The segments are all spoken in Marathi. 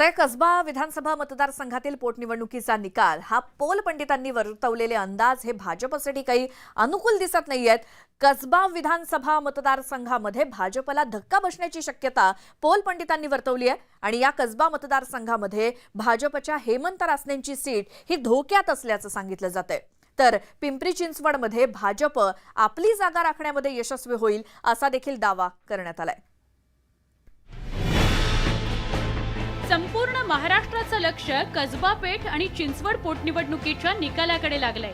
आता या कसबा विधानसभा मतदारसंघातील पोटनिवडणुकीचा निकाल हा पोल पंडितांनी वर्तवलेले अंदाज हे भाजपसाठी काही अनुकूल दिसत नाहीयेत। कसबा विधानसभा मतदारसंघामध्ये भाजपला धक्का बसण्याची शक्यता पोल पंडितांनी वर्तवली आहे आणि या कसबा मतदारसंघामध्ये भाजपच्या हेमंत रासनेंची सीट ही धोक्यात असल्याचं सांगितलं जातंय। तर पिंपरी चिंचवडमध्ये भाजप आपली जागा राखण्यामध्ये यशस्वी होईल असा देखील दावा करण्यात आलाय। संपूर्ण महाराष्ट्राचं लक्ष कसबा पेठ आणि चिंचवड पोटनिवडणुकीच्या निकालाकडे लागलंय।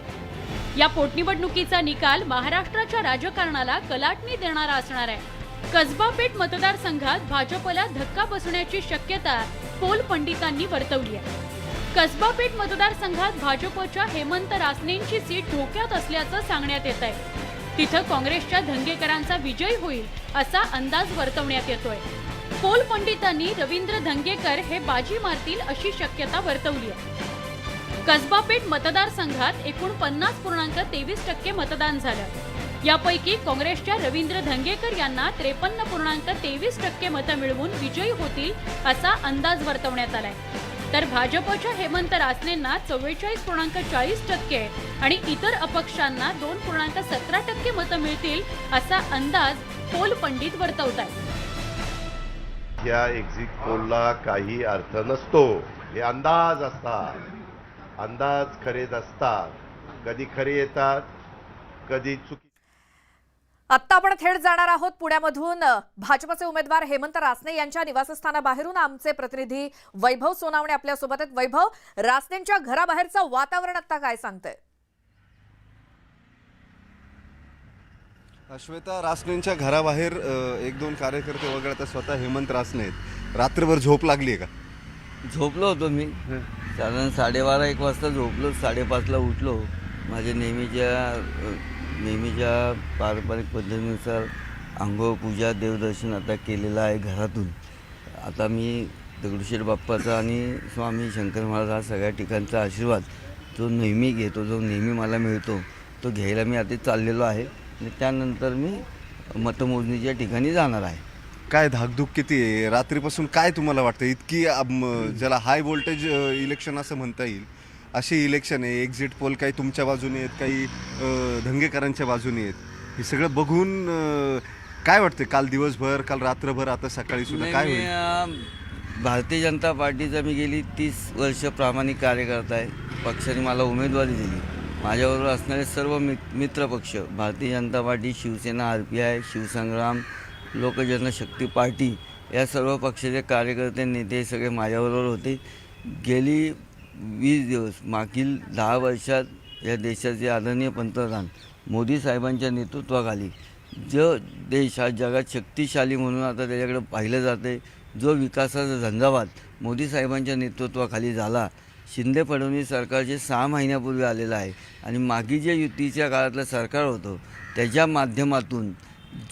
या पोटनिवडणुकीचा निकाल महाराष्ट्राच्या राजकारणाला कलाटणी देणारा असणार आहे। कसबा पेठ मतदारसंघात भाजपला धक्का बसण्याची शक्यता पोल पंडितांनी वर्तवली आहे। कसबा पेठ मतदारसंघात भाजपच्या हेमंत रासनेंची सीट धोक्यात असल्याचं सांगण्यात येत आहे। तिथं काँग्रेसच्या धंगेकरांचा विजय होईल असा अंदाज वर्तवण्यात येतोय। पोल पंडितांनी रवींद्र धंगेकर हे बाजी मारतील अशी शक्यता वर्तवली आहे। कसबा पेठ मतदारसंघात एकूण 50.23% मतदान झालं। यापैकी काँग्रेसच्या रवींद्र धंगेकर यांना 53.23% मतं मिळवून विजयी होतील असा अंदाज वर्तवण्यात आलाय। तर भाजपच्या हेमंत रासनेंना 44.40% आणि इतर अपक्षांना 2.17% मतं मिळतील असा अंदाज पोल पंडित वर्तवतात। या एक्झिट पोलला काही अर्थ नसतो। हे अंदाज असतात, अंदाज खरे नसतात, कधी खरे येतात कधी चुकी। आता आपण थेट जाणार आहोत पुण्यामधून भाजपचे उमेदवार हेमंत रासने यांच्या निवासस्थानाबाहेरून आमचे प्रतिनिधी वैभव सोनावणे आपल्या सोबत आहेत। वैभव, रासनेंच्या घराबाहेरचं वातावरण आता काय सांगतंय? श्वेता, रासनेंच्या घराबाहेर एक दोन कार्यकर्ते वगळता स्वतः हेमंत रासने आहेत। रात्रभर झोप लागली आहे का? झोपलो होतो मी, साधारण 12:30-1 वाजता झोपलो, 5:30ला उठलो। माझ्या नेहमीच्या पारंपरिक पद्धतीनुसार आंघोळ पूजा देवदर्शन आता केलेलं आहे घरातून। आता मी दगडूशेठ बाप्पाचा आणि स्वामी शंकर महाराज हा सगळ्या ठिकाणचा आशीर्वाद जो नेहमी घेतो, जो नेहमी मला मिळतो, तो घ्यायला मी आता चाललेलो आहे आणि त्यानंतर मी मतमोजणीच्या ठिकाणी जाणार आहे। काय धाकधूक किती आहे रात्रीपासून? काय तुम्हाला वाटतं इतकी ज्याला हाय व्होल्टेज इलेक्शन असं म्हणता येईल अशी इलेक्शन आहे? एक्झिट पोल काही तुमच्या बाजूने आहेत, काही धंगेकरांच्या बाजूने आहेत। हे सगळं बघून काय वाटतं? काल दिवसभर, काल रात्रभर, आता सकाळी सुद्धा काय होईल? भारतीय जनता पार्टीचा मी गेली 30 वर्ष प्रामाणिक कार्यकर्ता आहे। पक्षाने मला उमेदवारी दिली। माझ्याबरोबर असणारे सर्व मित्र पक्ष, भारतीय जनता पार्टी, शिवसेना, RPI, शिवसंग्राम, लोकजनशक्ती पार्टी, या सर्व पक्षाचे कार्यकर्ते, नेते सगळे माझ्याबरोबर होते। गेली 20 दिवस, मागील 10 वर्षात या देशाचे आदरणीय पंतप्रधान मोदी साहेबांच्या नेतृत्वाखाली जो देश हा जगात शक्तिशाली म्हणून आता त्याच्याकडे पाहिलं जाते, जो विकासाचा झंझावात मोदी साहेबांच्या नेतृत्वाखाली झाला, शिंदे फडणवीस सरकारचे 6 महिन्यापूर्वी आलेलं आहे आणि मागे जे युतीच्या काळातलं सरकार होतं त्याच्या माध्यमातून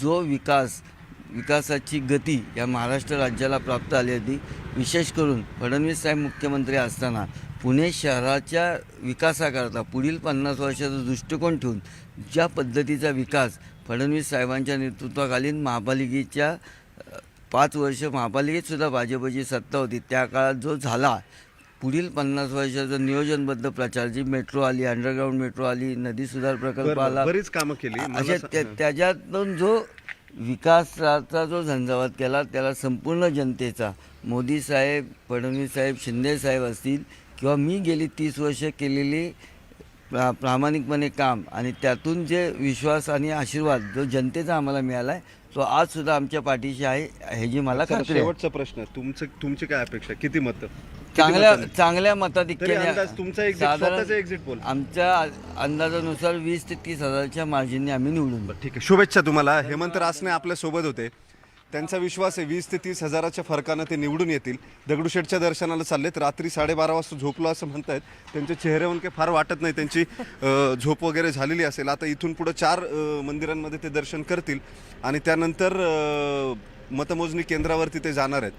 जो विकासाची गती या महाराष्ट्र राज्याला प्राप्त आली होती। विशेष करून फडणवीस साहेब मुख्यमंत्री असताना पुणे शहराच्या विकासाकरता पुढील 50 वर्षाचा दृष्टिकोन ठेवून ज्या पद्धतीचा विकास फडणवीस साहेबांच्या नेतृत्वाखालील महापालिकेच्या 5 वर्ष महापालिकेतसुद्धा भाजपची सत्ता होती, त्या काळात जो झाला, पुढील 50 वर्षाचं नियोजनबद्ध प्रचार, जी मेट्रो आली, अंडरग्राऊंड मेट्रो आली, नदी सुधार प्रकल्प आला, बरीच कामं केली। अशा त्याच्यातून जो विकासाचा जो झंझावात केला त्याला संपूर्ण जनतेचा, मोदी साहेब, फडणवीस साहेब, शिंदे साहेब असतील किंवा मी गेली 30 वर्ष केलेली प्रामाणिकपणे काम आणि त्यातून जे विश्वास आणि आशीर्वाद जो जनतेचा आम्हाला मिळाला आहे, तो आज सुद्धा आमच्या पाठीशी आहे ह्याची मला खात्री आहे। शेवटचा प्रश्न, तुमची काय अपेक्षा? किती मतं? चांगल्या मताधिक्याने तुमचा एक्झिट पोल आमच्या अंदाजानुसार 20 ते 30 हजारच्या मार्जिनने आम्ही निवडून। ठीक आहे, शुभेच्छा तुम्हाला। हेमंत रासने आपल्या सोबत होते, त्यांचा विश्वास आहे 20 ते 30 हजाराच्या फरकानं ते निवडून येतील। दगडूशेठच्या दर्शनाला चाललेत, रात्री 12:30 वाजता झोपलो असं म्हणतायत। त्यांच्या चेहऱ्यावरून काही फार वाटत नाही त्यांची झोप वगैरे झालेली असेल। आता इथून पुढे 4 मंदिरांमध्ये ते दर्शन करतील आणि त्यानंतर मतमोजणी केंद्रावरती ते जाणार आहेत।